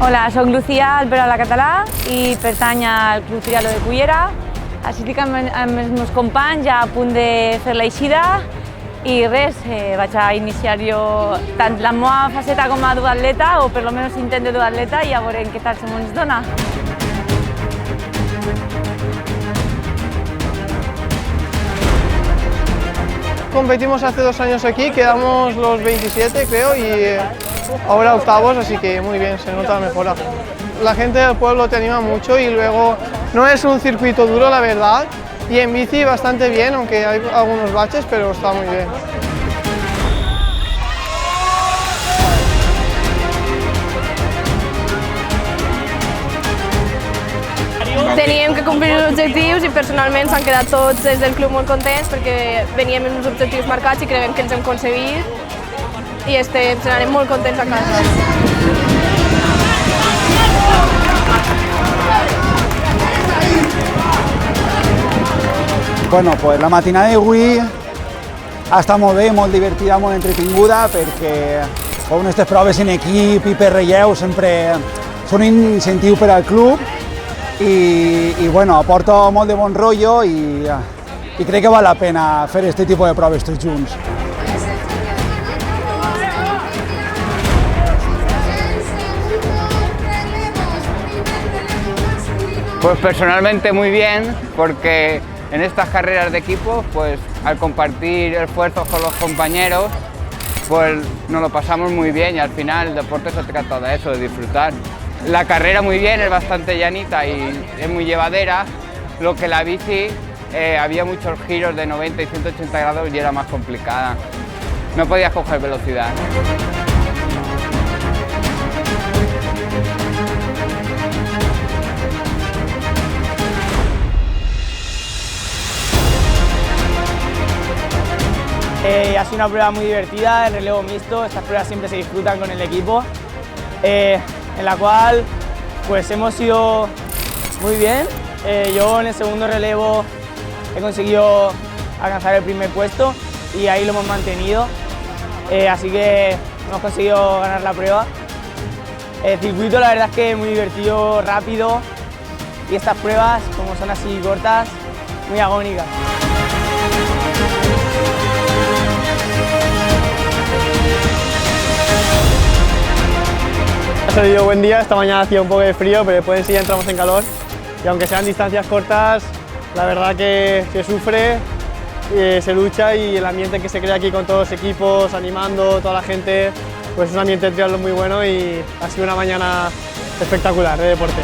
Hola, soc Lucía Albera la Català i pertany al Club Triatló de Cullera. Estic amb els meus companys ja a punt de fer l'eixida i res, vaig a iniciar jo tant la meva faceta com a duatleta, o per almenys intent de duatleta, i a veure què tal se ens dona. Competimos hace 2 años aquí, quedamos los 27 creo y ahora octavos, así que muy bien, se nota la mejora. La gente del pueblo te anima mucho y luego no es un circuito duro, la verdad, y en bici bastante bien, aunque hay algunos baches, pero está muy bien. Teníem que complir els objectius i personalment s'han quedat tots des del club molt contents perquè veníem amb uns objectius marcats i creiem que els hem aconseguit i se n'anem molt contents a casa. Bueno, pues la matinada d'avui ha estat molt bé, molt divertida, molt entretinguda, perquè aquestes proves en equip i per relleu sempre són un incentiu per al club i bueno, aporta molt de bon rotllo i crec que val la pena fer aquest tipus de proves tots junts. Pues personalmente muy bien, porque en estas carreras de equipo, pues al compartir esfuerzos con los compañeros, pues nos lo pasamos muy bien y al final el deporte se trata de eso, de disfrutar. La carrera muy bien, es bastante llanita y es muy llevadera, lo que la bici había muchos giros de 90 y 180 grados y era más complicada. No podías coger velocidad. Ha sido una prueba muy divertida, el relevo mixto, estas pruebas siempre se disfrutan con el equipo, en la cual pues hemos ido muy bien. Yo en el segundo relevo he conseguido alcanzar el primer puesto y ahí lo hemos mantenido, así que hemos conseguido ganar la prueba. El circuito la verdad es que es muy divertido, rápido y estas pruebas, como son así cortas, muy agónicas. Ha salido buen día, esta mañana hacía un poco de frío, pero después ya entramos en calor y aunque sean distancias cortas, la verdad que se sufre, se lucha y el ambiente que se crea aquí con todos los equipos, animando, toda la gente, pues es un ambiente de triatlón muy bueno y ha sido una mañana espectacular de deporte.